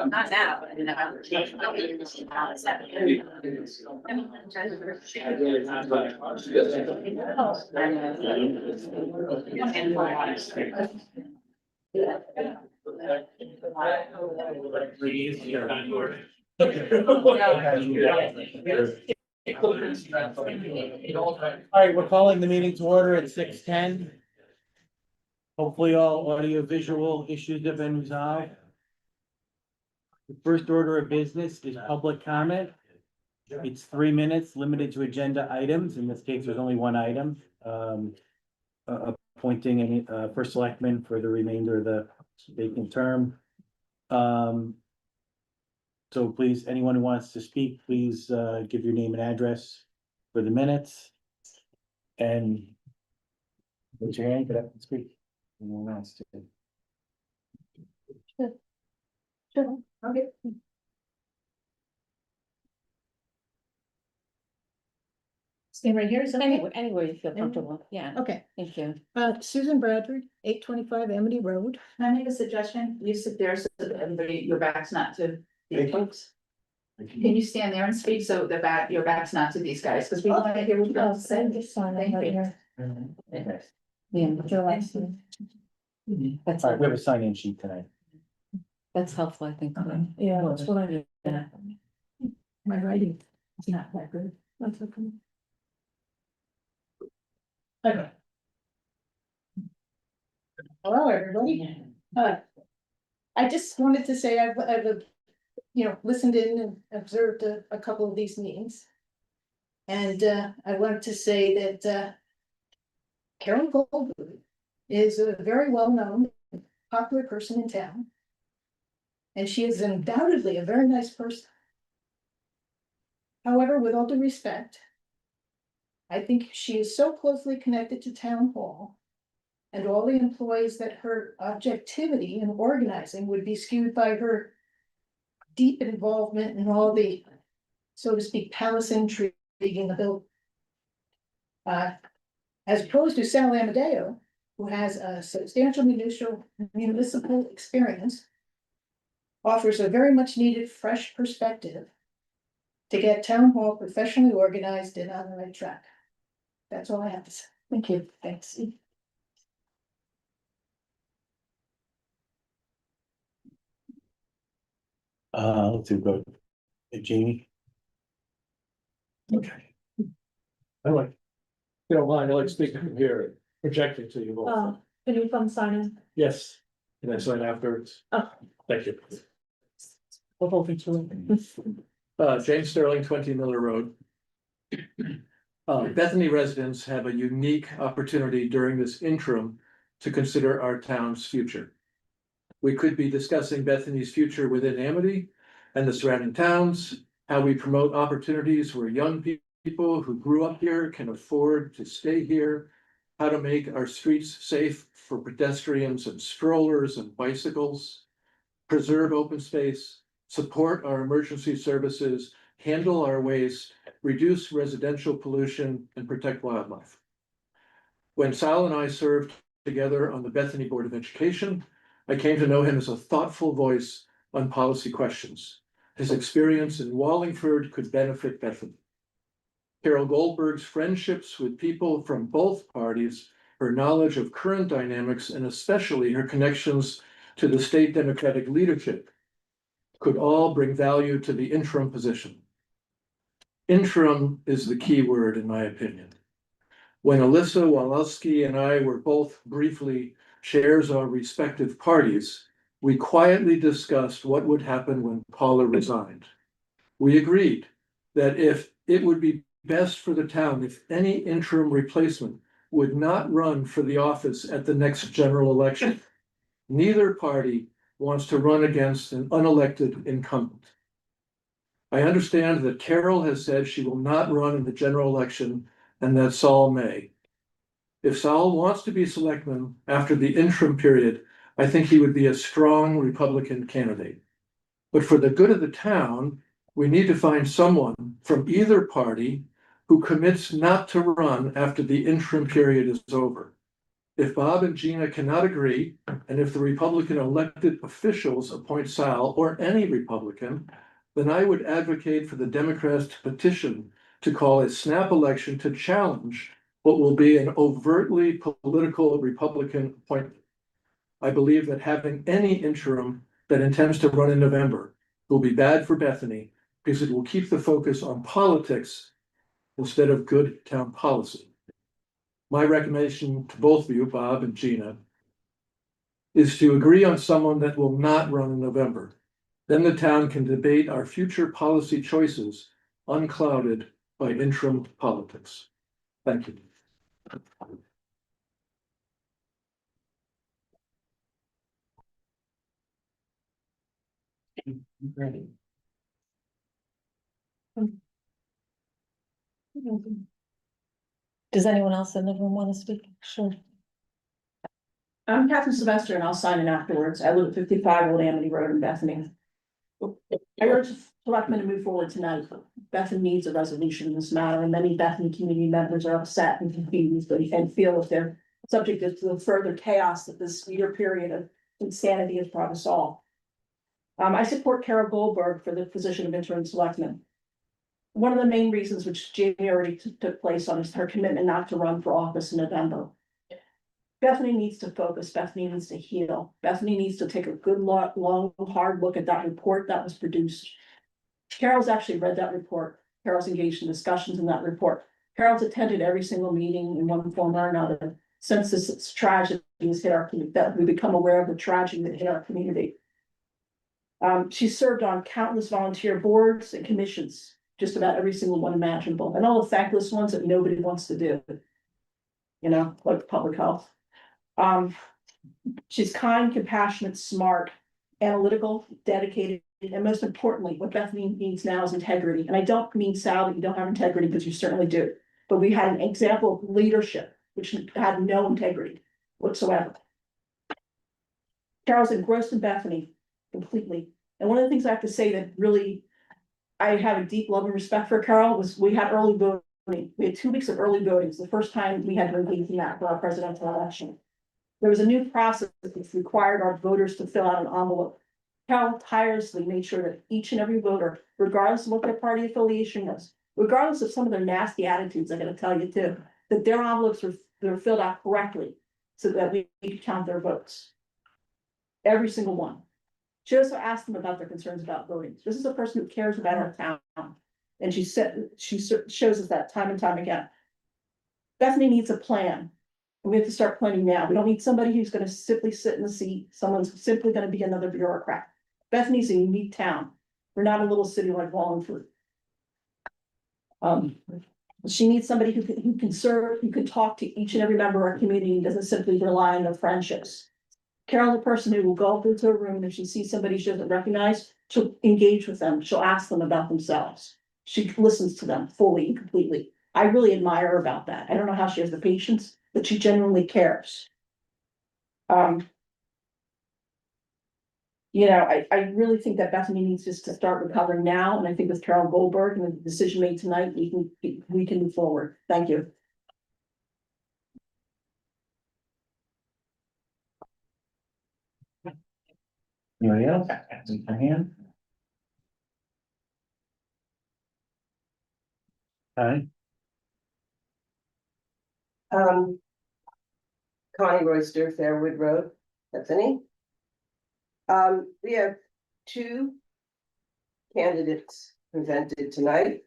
Not now, but in All right, we're calling the meeting to order at 6:10. Hopefully all audio visual issues have been resolved. The first order of business is public comment. It's 3 minutes, limited to agenda items. In this case, there's only one item. Appointing any first selectman for the remainder of the vacant term. So please, anyone who wants to speak, please give your name and address for the minutes. And raise your hand, get up and speak. Anyone else to? Sure, okay. Stand right here, is that okay? Anywhere you feel comfortable, yeah, Okay, thank you. Susan Bradford, 825 Amity Road. Can I make a suggestion? You sit there so that everybody, your back's not to these folks. Can you stand there and speak so your back's not to these guys, because we want to hear what you have to say. Thank you. Yeah, Joe, I see. That's, All right, we have a sign-in sheet tonight. that's helpful, I think. Yeah, that's what I did. Yeah. My writing is not that good. That's okay. Okay. Hello, everybody. I just wanted to say I've listened in and observed a couple of these meetings. And I wanted to say that Carol Goldberg is a very well-known, popular person in town. And she is undoubtedly a very nice person. However, with all due respect, I think she is so closely connected to town hall and all the employees that her objectivity in organizing would be skewed by her deep involvement in all the, so to speak, palace intrigue in the building. As opposed to Sal Amadeo, who has a substantial municipal experience, offers a very much needed fresh perspective to get town hall professionally organized and on the right track. That's all I have to say. Thank you. Thanks. Let's do go. Jamie. Okay. I like, if you don't mind, I like speaking from here, and projecting to you both. Can you come sign in? Yes, and then sign afterwards. Oh. Thank you. We'll hold it to it. James Sterling, 20 Miller Road. Bethany residents have a unique opportunity during this interim to consider our town's future. We could be discussing Bethany's future within Amity and the surrounding towns, how we promote opportunities where young people who grew up here can afford to stay here, how to make our streets safe for pedestrians and strollers and bicycles, preserve open space, support our emergency services, handle our waste, reduce residential pollution, and protect wildlife. When Sal and I served together on the Bethany Board of Education, I came to know him as a thoughtful voice on policy questions. His experience in Wallingford could benefit Bethany. Carol Goldberg's friendships with people from both parties, her knowledge of current dynamics, and especially her connections to the state Democratic leadership could all bring value to the interim position. Interim is the key word, in my opinion. When Alyssa Walowski and I were both briefly chairs of respective parties, we quietly discussed what would happen when Paula resigned. We agreed that if it would be best for the town if any interim replacement would not run for the office at the next general election. Neither party wants to run against an unelected incumbent. I understand that Carol has said she will not run in the general election and that Saul may. If Saul wants to be selectman after the interim period, I think he would be a strong Republican candidate. But for the good of the town, we need to find someone from either party who commits not to run after the interim period is over. If Bob and Gina cannot agree, and if the Republican elected officials appoint Sal or any Republican, then I would advocate for the Democrats to petition to call a snap election to challenge what will be an overtly political Republican appointment. I believe that having any interim that intends to run in November will be bad for Bethany because it will keep the focus on politics instead of good town policy. My recommendation to both of you, Bob and Gina, is to agree on someone that will not run in November. Then the town can debate our future policy choices unclouded by interim politics. Thank you. Ready. Does anyone else in the room want to speak? Sure. I'm Catherine Sylvester and I'll sign in afterwards. I live at 55 Old Amity Road in Bethany. I urge the selectmen to move forward tonight. Bethany needs a resolution in this matter, and many Bethany community members are upset and confused and feel that they're subject to the further chaos that this year period of insanity has brought us all. I support Carol Goldberg for the position of interim selectman. One of the main reasons, which Jamie already took place on, is her commitment not to run for office in November. Bethany needs to focus. Bethany needs to heal. Bethany needs to take a good, long, hard look at that report that was produced. Carol's actually read that report. Carol's engaged in discussions in that report. Carol's attended every single meeting in one form or another since this tragedy has hit our community, that we become aware of the tragedy that hit our community. She served on countless volunteer boards and commissions, just about every single one imaginable, and all the thankless ones that nobody wants to do. You know, like public health. She's kind, compassionate, smart, analytical, dedicated, and most importantly, what Bethany needs now is integrity. And I don't mean, Sal, that you don't have integrity, because you certainly do. But we had an example of leadership, which had no integrity whatsoever. Carol's engrossed in Bethany completely. And one of the things I have to say that really, I have a deep love and respect for Carol was we had early voting. We had 2 weeks of early voting. It's the first time we had to engage in that for our presidential election. There was a new process that required our voters to fill out an envelope. Carol tirelessly made sure that each and every voter, regardless of what their party affiliation was, regardless of some of their nasty attitudes, I'm gonna tell you too, that their envelopes were filled out correctly so that we could count their votes. Every single one. She also asked them about their concerns about voting. This is a person who cares about our town. And she shows us that time and time again. Bethany needs a plan. And we have to start planning now. We don't need somebody who's gonna simply sit in the seat. Someone's simply gonna be another bureaucrat. Bethany's a unique town. We're not a little city like Wallingford. She needs somebody who can serve, who can talk to each and every member of our community and doesn't simply rely on their friendships. Carol's a person who will go up into a room and if she sees somebody she doesn't recognize, she'll engage with them. She'll ask them about themselves. She listens to them fully and completely. I really admire her about that. I don't know how she has the patience, but she genuinely cares. You know, I really think that Bethany needs just to start recovering now, and I think with Carol Goldberg and the decision made tonight, we can move forward. Thank you. Anybody else? Raise your hand. Hi. Connie Royster, Fairwood Road, Bethany. We have two candidates presented tonight,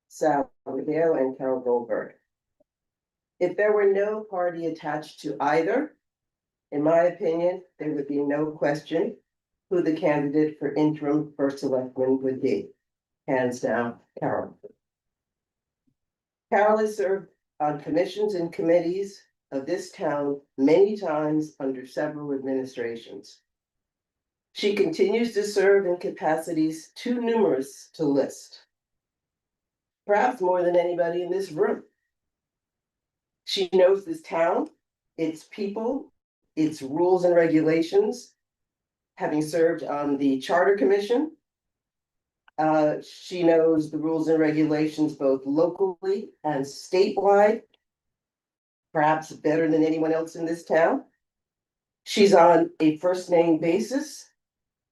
Sal Abigail and Carol Goldberg. If there were no party attached to either, in my opinion, there would be no question who the candidate for interim first selectman would be. Hands down, Carol. Carol has served on commissions and committees of this town many times under several administrations. She continues to serve in capacities too numerous to list. Perhaps more than anybody in this room. She knows this town, its people, its rules and regulations, having served on the Charter Commission, She knows the rules and regulations both locally and statewide. Perhaps better than anyone else in this town. She's on a first name basis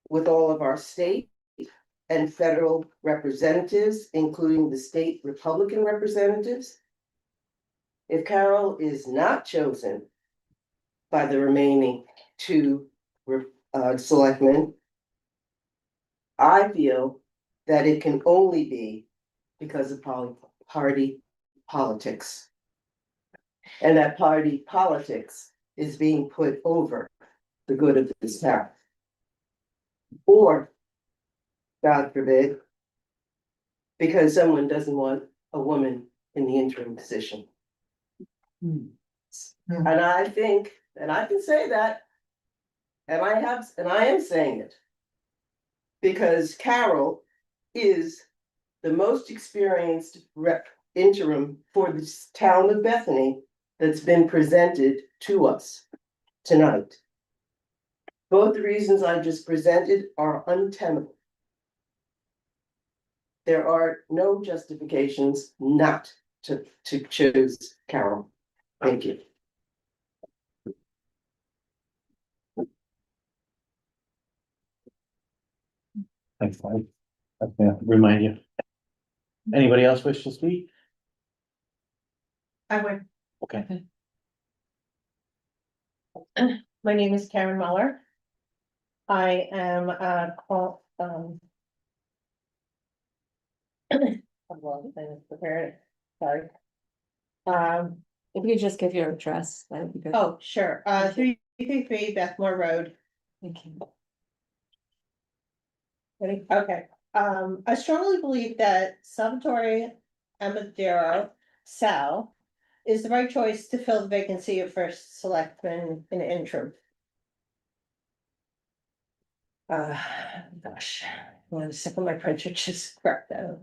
with all of our state and federal representatives, including the state Republican representatives. If Carol is not chosen by the remaining two selectmen, I feel that it can only be because of party politics. And that party politics is being put over the good of this town. Or, God forbid, because someone doesn't want a woman in the interim position. And I think, and I can say that, and I am saying it. Because Carol is the most experienced interim for this town of Bethany that's been presented to us tonight. Both the reasons I just presented are untenable. There are no justifications not to choose Carol. Thank you. Thanks, Mike. I'm gonna remind you. Anybody else wish to speak? I would. Okay. My name is Karen Muller. I am well, I was prepared. Sorry. If you just give your address, that would be good. Oh, sure, 333 Bethmore Road. Thank you. Ready? Okay, I strongly believe that Salvatore Amadero, Sal, is the right choice to fill the vacancy of first selectman in the interim. Gosh, 1 second, my printer just cracked out.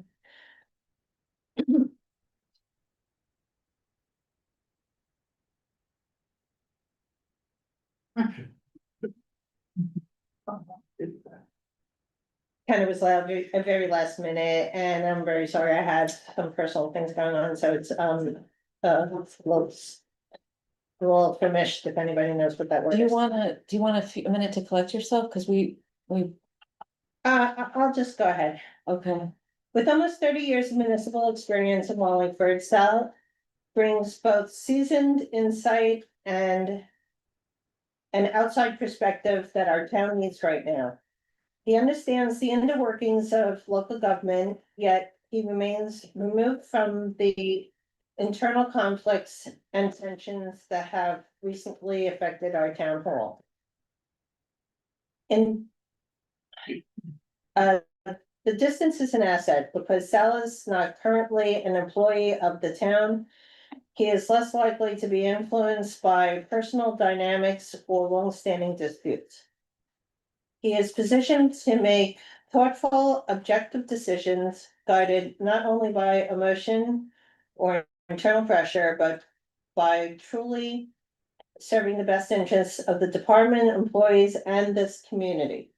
Kind of was a very last minute, and I'm very sorry, I had some personal things going on, so it's a little finished, if anybody knows what that word Do you is. wanna, a minute to collect yourself? Cause we, I'll just go ahead. okay. With almost 30 years of municipal experience in Wallingford, Sal brings both seasoned insight and an outside perspective that our town needs right now. He understands the inner workings of local government, yet he remains removed from the internal conflicts and tensions that have recently affected our town hall. And the distance is an asset because Sal is not currently an employee of the town. He is less likely to be influenced by personal dynamics or long-standing disputes. He is positioned to make thoughtful, objective decisions guided not only by emotion or internal pressure, but by truly serving the best interests of the department, employees, and this community.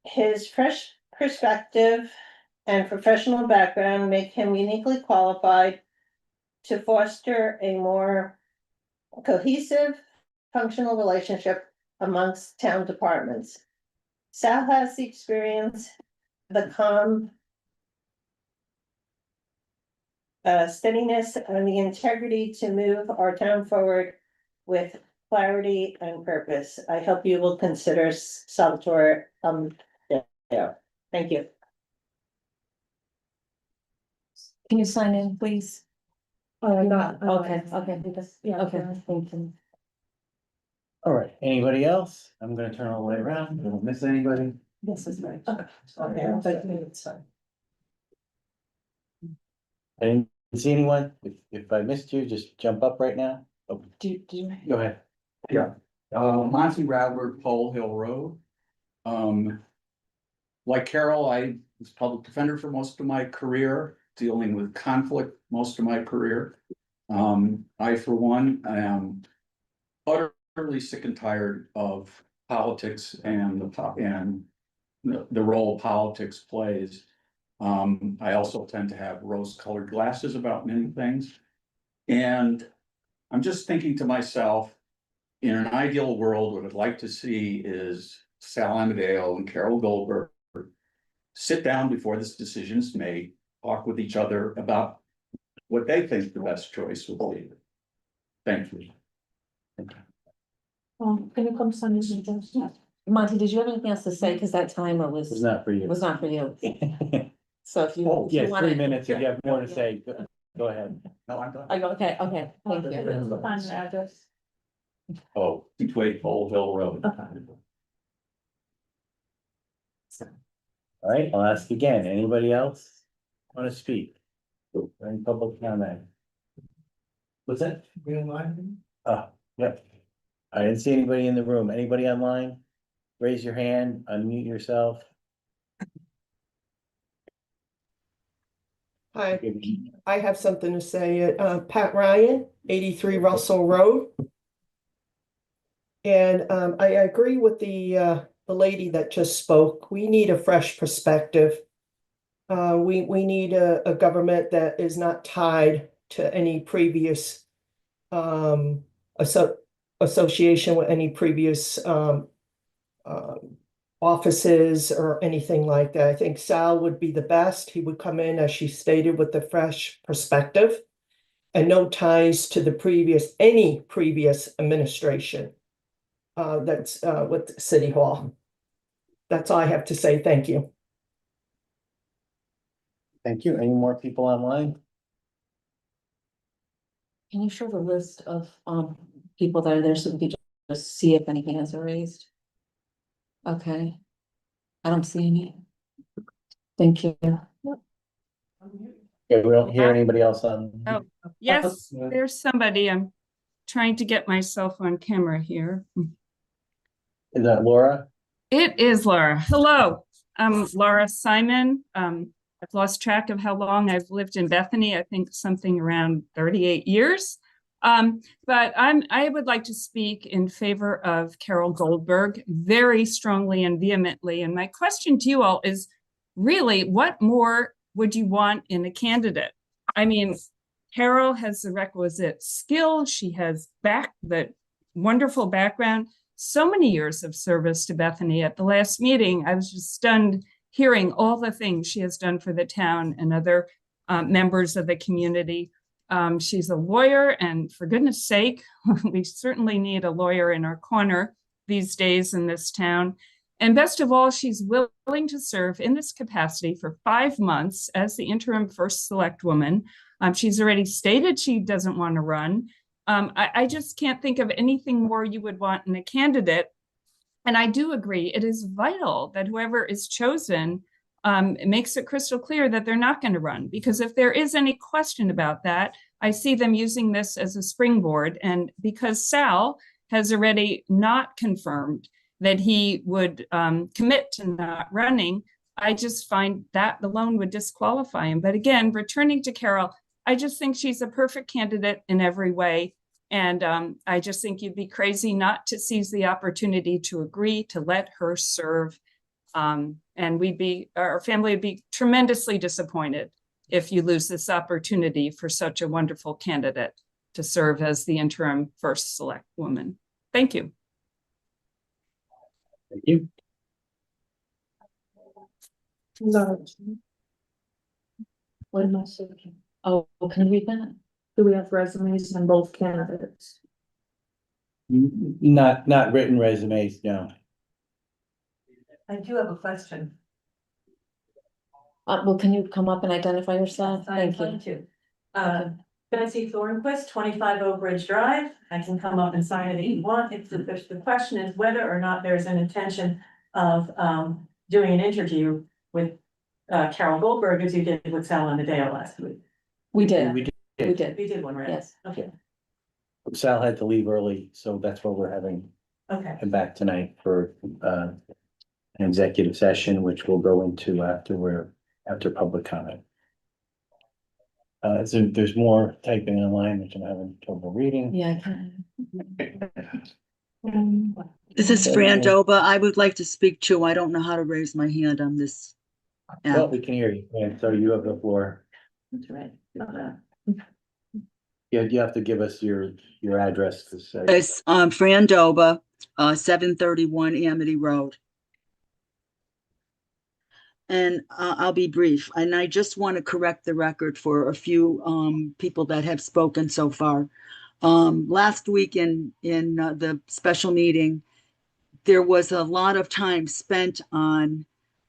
His fresh perspective and professional background make him uniquely qualified to foster a more cohesive, functional relationship amongst town departments. Sal has the experience, the calm, steadiness, and the integrity to move our town forward with clarity and purpose. I hope you will consider Salvatore, there. Thank you. Can you sign in, please? Not. Okay, Yeah. okay, thank you. All right, anybody else? I'm gonna turn all the way around, don't miss anybody. This is right. I didn't see anyone. If I missed you, just jump up right now. Oh, Do you? go ahead. Yeah, Monty Radler, Pole Hill Road. Like Carol, I was public defender for most of my career, dealing with conflict most of my career. I, for one, am utterly sick and tired of politics and the role politics plays. I also tend to have rose-colored glasses about many things. And I'm just thinking to myself, in an ideal world, what I'd like to see is Sal Amadeo and Carol Goldberg sit down before this decision is made, talk with each other about what they think the best choice would be. Thank you. Can you come sign this? Monty, did you have anything else to say? Because that timer was, It's not for you. was not for you. So if you. Oh, if you yes, wanna- 3 minutes. If you have more to say, go ahead. No, I'm done. Oh, okay, okay, thank you. Find an address. Oh, 228 Old Hill Road. All right, I'll ask again. Anybody else want to speak? Any public comment? What's that? Yep. I didn't see anybody in the room. Anybody online? Raise your hand, unmute yourself. Hi, I have something to say. Pat Ryan, 83 Russell Road. And I agree with the lady that just spoke. We need a fresh perspective. We need a government that is not tied to any previous association with any previous offices or anything like that. I think Sal would be the best. He would come in, as she stated, with a fresh perspective and no ties to the any previous administration that's with City Hall. That's all I have to say. Thank you. Thank you. Any more people online? Can you show the list of people that are there so we can just see if any hands are raised? Okay. I don't see any. Thank you. Yeah, we don't hear anybody else on. Oh, yes, there's somebody. I'm trying to get myself on camera here. Is that Laura? It is Laura. Hello, I'm Laura Simon. I've lost track of how long I've lived in Bethany. I think something around 38 years. But I would like to speak in favor of Carol Goldberg very strongly and vehemently. And my question to you all is really, what more would you want in a candidate? I mean, Carol has the requisite skill. She has the wonderful background, so many years of service to Bethany. At the last meeting, I was just stunned hearing all the things she has done for the town and other members of the community. She's a lawyer, and for goodness sake, we certainly need a lawyer in our corner these days in this town. And best of all, she's willing to serve in this capacity for 5 months as the interim first select woman. She's already stated she doesn't want to run. I just can't think of anything more you would want in a candidate. And I do agree, it is vital that whoever is chosen makes it crystal clear that they're not going to run. Because if there is any question about that, I see them using this as a springboard. And because Sal has already not confirmed that he would commit to not running, I just find that alone would disqualify him. But again, returning to Carol, I just think she's a perfect candidate in every way. And I just think you'd be crazy not to seize the opportunity to agree to let her serve. And our family would be tremendously disappointed if you lose this opportunity for such a wonderful candidate to serve as the interim first select woman. Thank you. Thank you. What am I saying? Oh, can you read that? Do we have resumes on both candidates? Not written resumes, no. I do have a question. Well, can you come up and identify yourself? I'm Thank going you. to. Betsy Thornquist, 25 Oak Ridge Drive. I can come up and sign it if you want. If the question is whether or not there's an intention of doing an interview with Carol Goldberg, as you did with Sal Amadeo last week. We did, We we did. did, We did one, right? yes. Okay, Sal had to leave early, so that's why we're having okay. him back tonight for an executive session, which we'll go into after public comment. So there's more typing online, which I'm having trouble reading. Yeah, I can. This is Fran Doba. I would like to speak too. I don't know how to raise my hand on this Well, app. we can hear you, and so you have the floor. That's right. Yeah, you have to give us your address to say. It's Fran Doba, 731 Amity Road. And I'll be brief, and I just want to correct the record for a few people that have spoken so far. Last week in the special meeting, there was a lot of time spent on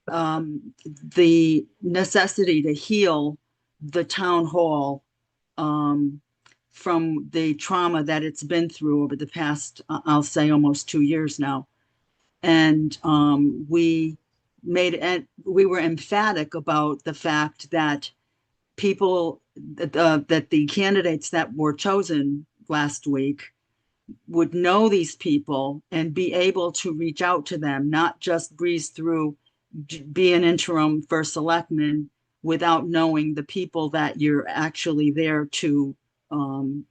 the necessity to heal the town hall from the trauma that it's been through over the past, I'll say, almost 2 years now. And we were emphatic about the fact that that the candidates that were chosen last week would know these people and be able to reach out to them, not just breeze through, be an interim for selectmen without knowing the people that you're actually there to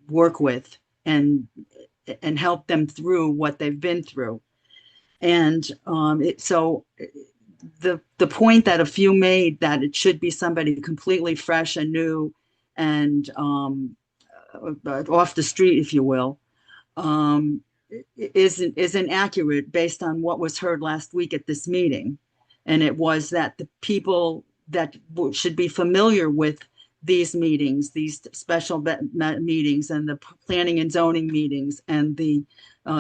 work with and help them through what they've been through. And the point that a few made that it should be somebody completely fresh and new and off the street, if you will, isn't accurate based on what was heard last week at this meeting. And it was that the people that should be familiar with these meetings, these special meetings and the planning and zoning meetings and the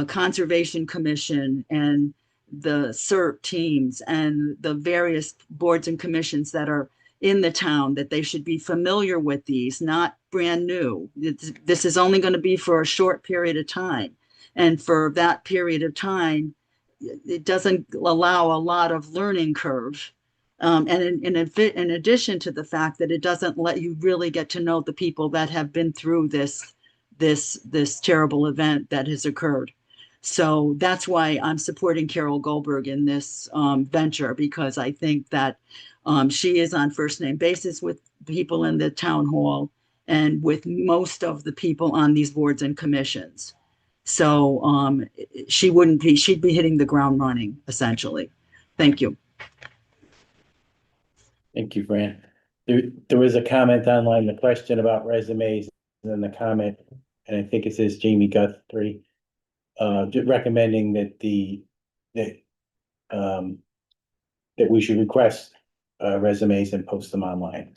conservation commission and the CERT teams and the various boards and commissions that are in the town, that they should be familiar with these, not brand new. This is only going to be for a short period of time. And for that period of time, it doesn't allow a lot of learning curve. And in addition to the fact that it doesn't let you really get to know the people that have been through this terrible event that has occurred. So that's why I'm supporting Carol Goldberg in this venture, because I think that she is on first name basis with people in the town hall and with most of the people on these boards and commissions. So she'd be hitting the ground running, essentially. Thank you. Thank you, Fran. There was a comment online, the question about resumes, and then the comment, and I think it says Jamie Guthrie, recommending that that we should request resumes and post them online.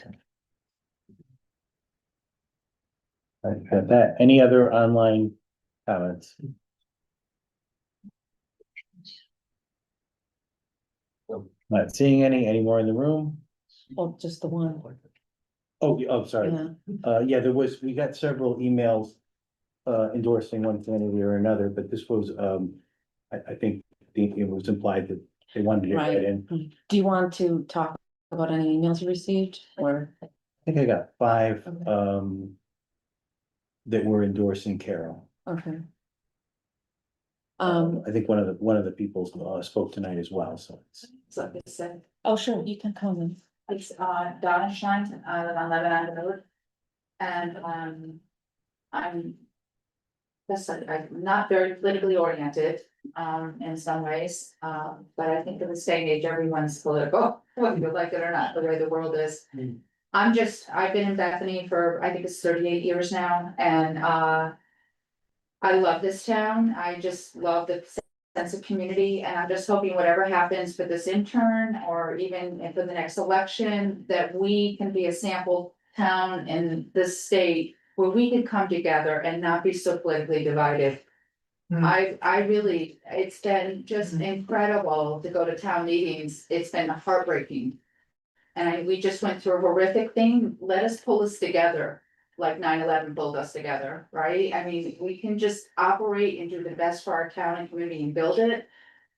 I have that. Any other online comments? Not seeing any more in the room? Well, just the one. Oh, sorry. Yeah. Yeah, we got several emails endorsing one thing or another, but this was, I think it was implied that they wanted to get that Right. in. Do you want to talk about any emails you received or? I think I got 5, Okay. that were endorsing Carol. Okay. I think one of the people spoke tonight as well, so. So this said, Oh, sure, you can come in. it's Donna Shine, I live on Lebanon Road. And I'm not very politically oriented in some ways, but I think in this day and age, everyone's political, whether you like it or not, the way the world is. I've been in Bethany for, I think it's 38 years now, and I love this town. I just love the sense of community, and I'm just hoping whatever happens for this intern or even for the next election, that we can be a sample town in this state where we can come together and not be so politically divided. I really, it's been just incredible to go to town meetings. It's been heartbreaking. And we just went through a horrific thing. Let us pull this together, like 9/11 pulled us together, right? I mean, we can just operate and do the best for our town and community and build it.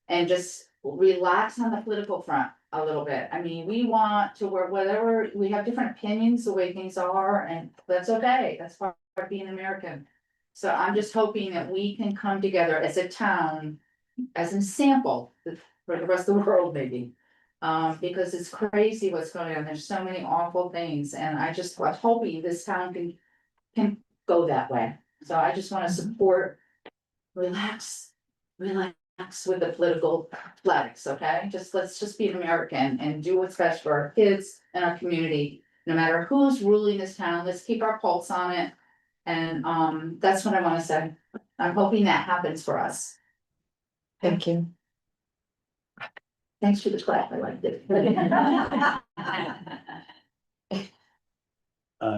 And just relax on the political front a little bit. I mean, we want to work, whatever, we have different opinions, the way things are, and that's okay. That's part of being American. So I'm just hoping that we can come together as a town, as a sample for the rest of the world, maybe. Because it's crazy what's going on. There's so many awful things, and I just was hoping this town can go that way. So I just want to support, relax with the political flags, okay? Let's just be American and do what's best for our kids and our community. No matter who's ruling this town, let's keep our pulse on it. And that's what I wanna say. I'm hoping that happens for us. Thank you. Thanks for the clap, I liked it. Do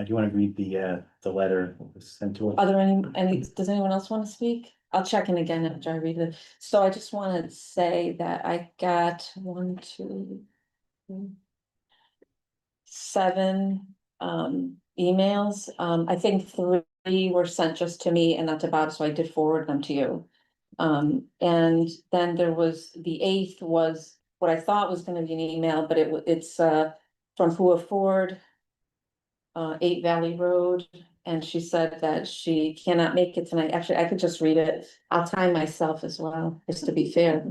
you wanna read the letter that was sent to us? Are there any, does anyone else want to speak? I'll check in again after I read it. So I just want to say that I got 1, 2, 3, 7 emails. I think 3 were sent just to me and not to Bob, so I did forward them to you. And then there was, the 8th was what I thought was gonna be an email, but it's from Hua Ford. 8 Valley Road, and she said that she cannot make it tonight. Actually, I could just read it. I'll time myself as well, just to be fair.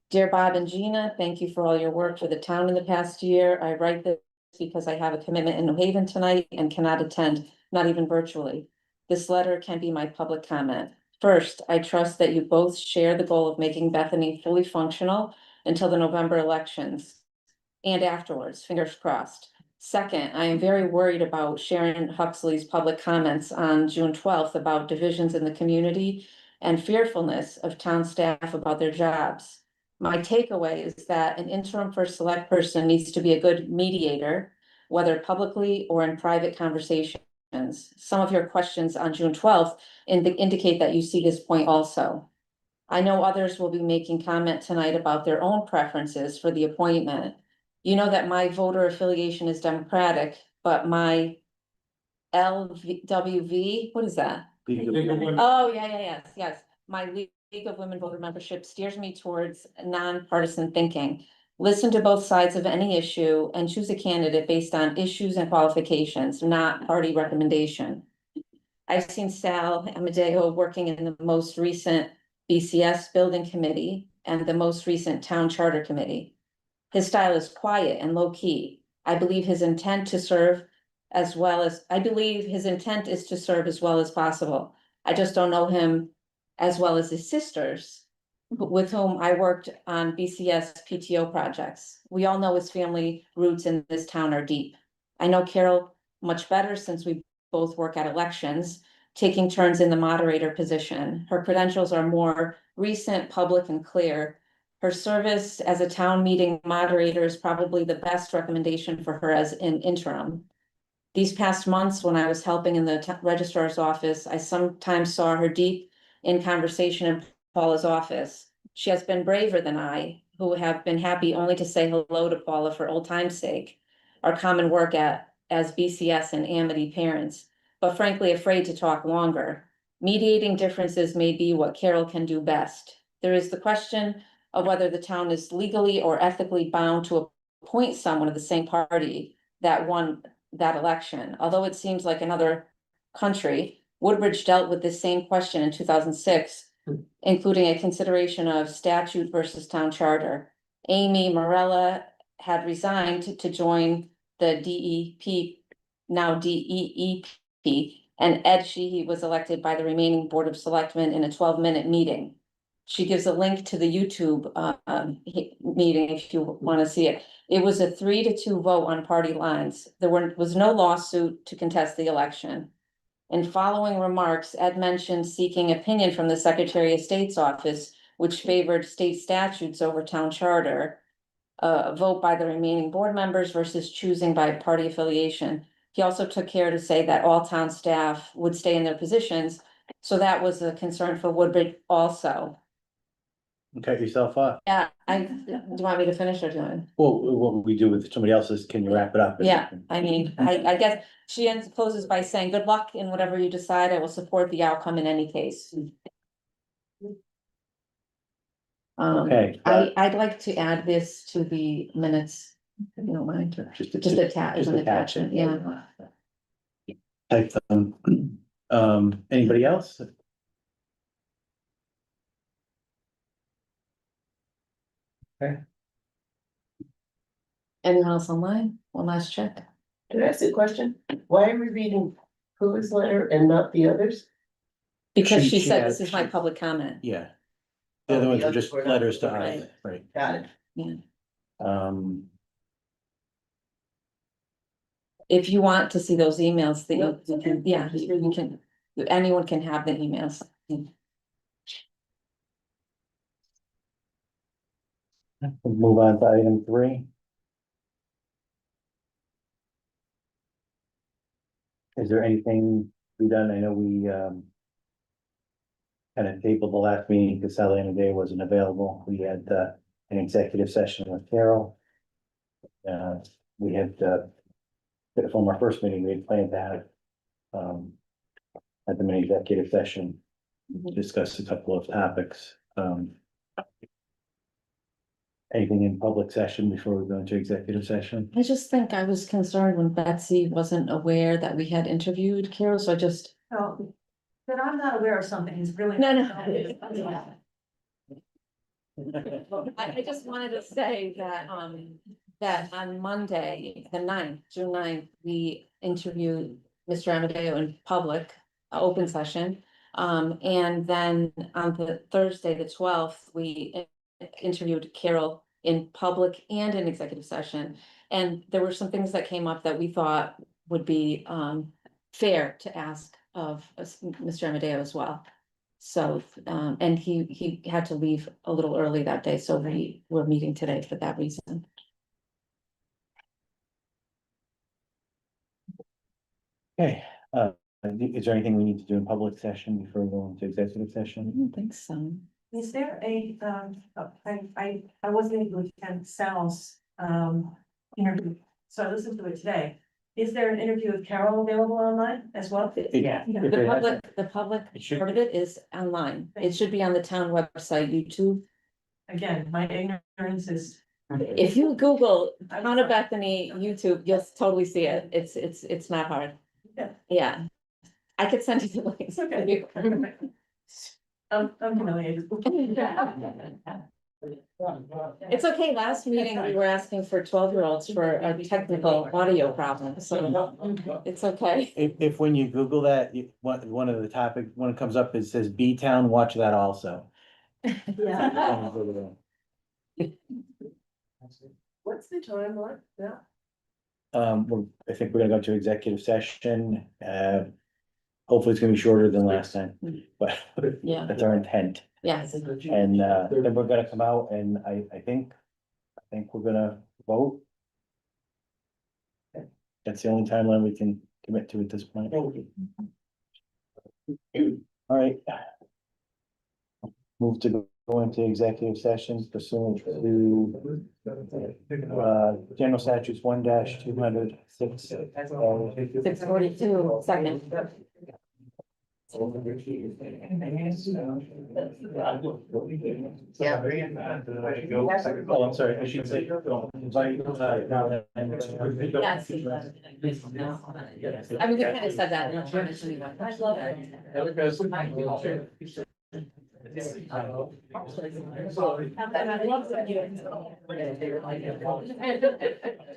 Dear Bob and Gina, thank you for all your work for the town in the past year. I write this because I have a commitment in New Haven tonight and cannot attend, not even virtually. This letter can be my public comment. First, I trust that you both share the goal of making Bethany fully functional until the November elections and afterwards, fingers crossed. Second, I am very worried about Sharon Huxley's public comments on June 12th about divisions in the community and fearfulness of town staff about their jobs. My takeaway is that an interim first select person needs to be a good mediator, whether publicly or in private conversations. Some of your questions on June 12th indicate that you see this point also. I know others will be making comment tonight about their own preferences for the appointment. You know that my voter affiliation is Democratic, but my LWV, what is that? Oh, yes. My League of Women Voter Membership steers me towards nonpartisan thinking. Listen to both sides of any issue and choose a candidate based on issues and qualifications, not party recommendation. I've seen Sal Amadeo working in the most recent BCS building committee and the most recent town charter committee. His style is quiet and low key. I believe his intent is to serve as well as possible. I just don't know him as well as his sisters, with whom I worked on BCS PTO projects. We all know his family roots in this town are deep. I know Carol much better since we both work at elections, taking turns in the moderator position. Her credentials are more recent, public, and clear. Her service as a town meeting moderator is probably the best recommendation for her as an interim. These past months, when I was helping in the registrar's office, I sometimes saw her deep in conversation in Paula's office. She has been braver than I, who have been happy only to say hello to Paula for old time's sake, our common work as BCS and Amity parents, but frankly afraid to talk longer. Mediating differences may be what Carol can do best. There is the question of whether the town is legally or ethically bound to appoint someone of the same party that won that election. Although it seems like another country, Woodbridge dealt with this same question in 2006, including a consideration of statute versus town charter. Amy Morella had resigned to join the DEP, now DEEP, and Ed Sheehy was elected by the remaining Board of Selectmen in a 12-minute meeting. She gives a link to the YouTube meeting if you want to see it. It was a 3-2 vote on party lines. There was no lawsuit to contest the election. In following remarks, Ed mentioned seeking opinion from the Secretary of State's office, which favored state statutes over town charter. A vote by the remaining board members versus choosing by party affiliation. He also took care to say that all town staff would stay in their positions. So that was a concern for Woodbridge also. Cut yourself off. Yeah, do you want me to finish or do you want? Well, what we do with somebody else's, can you wrap it up? Yeah, I mean, I guess she closes by saying, good luck in whatever you decide. I will support the outcome in any case. Okay. I'd like to add this to the minutes, if you don't mind. Just attach, as an attachment, yeah. Type them. Anybody else? Anyone else online? One last check. Can I ask a question? Why are we reading Hua's letter and not the others? Because she She said had- this is my public comment. Yeah. The other Oh, ones the are just others were- letters to us, Right. right? Got it. If you want to see those emails, that you can, yeah, you can, anyone can have the emails. We'll move on to item 3. Is there anything to be done? I know we, kind of tabled the last meeting because Sally and Day wasn't available. We had, an executive session with Carol. We had, from our first meeting, we had planned to have, had them in executive session, discuss a couple of topics. Anything in public session before we go into executive session? I just think I was concerned when Betsy wasn't aware that we had interviewed Carol, so I just. Oh, that I'm not aware of something is really. No, no. I just wanted to say that on Monday, the 9th, June 9th, we interviewed Mr. Amadeo in public, open session. And then on the Thursday, the 12th, we interviewed Carol in public and in executive session. And there were some things that came up that we thought would be fair to ask of Mr. Amadeo as well. So, and he had to leave a little early that day, so we were meeting today for that reason. Okay, is there anything we need to do in public session before we go into executive I session? don't think so. Is there a, I wasn't able to attend Sal's, interview, so I listened to it today. Is there an interview with Carol available online as well? Yeah. If The it public It should- part of it is online. It should be on the town website, YouTube. Again, my ignorance is. If you Google Town of Bethany YouTube, you'll totally see it. It's not hard. Yeah. Yeah. I could send you the links. Okay. I'm humiliated. It's okay. Last meeting, we were asking for 12-year-olds for a technical audio problem, so it's okay. If when you Google that, one of the topic, when it comes up, it says B-Town, watch that also. Yeah. What's the timeline? Yeah. I think we're gonna go to executive session, hopefully it's gonna be shorter than last time, but Yeah, that's our intent. yes. And, then we're gonna come out and I think we're gonna vote. That's the only timeline we can commit to at this point. All right. Move to go into executive sessions pursuant to general statutes 1-200 6. 6:42, second. Yeah. Oh, I'm sorry, I should say. Invite, now and- Yes. I mean, we kind of said that. In our tradition, but I love it. You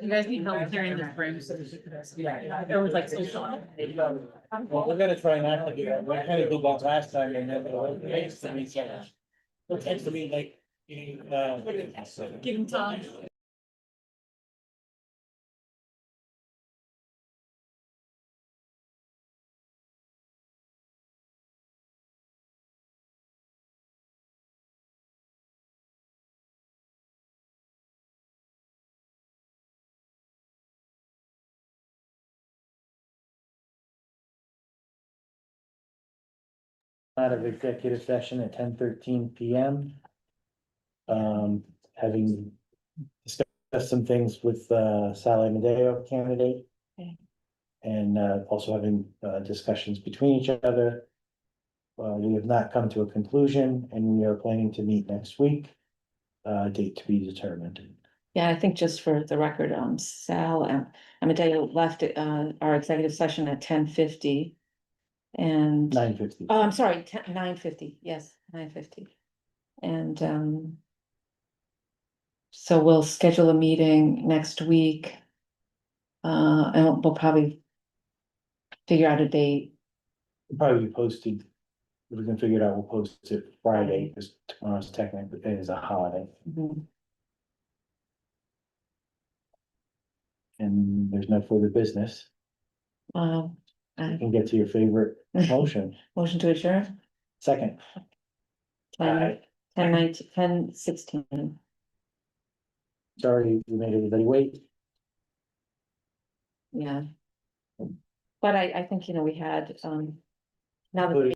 guys need help clearing this room. It was like social. Well, we're gonna try not to do that. We kind of did that last time and then it takes to me so much. It takes to me like, Give him time. out of executive session at 10:13 PM. Having discussed some things with Sally Madeo candidate. Okay. And also having discussions between each other. We have not come to a conclusion and we are planning to meet next week. Date to be determined. Yeah, I think just for the record, Sal and Amadeo left our executive session at 10:50. And, 9:50. oh, I'm sorry, 9:50, yes, 9:50. And so we'll schedule a meeting next week. And we'll probably figure out a date. Probably be posted we can figure it out, we'll post it Friday, because tomorrow's technically is a holiday, Mhm. and there's no further business. Um, You can get to your favorite motion. motion to adjourn. Second. 10:16. Sorry, we made everybody wait. Yeah. But I think, we had, now that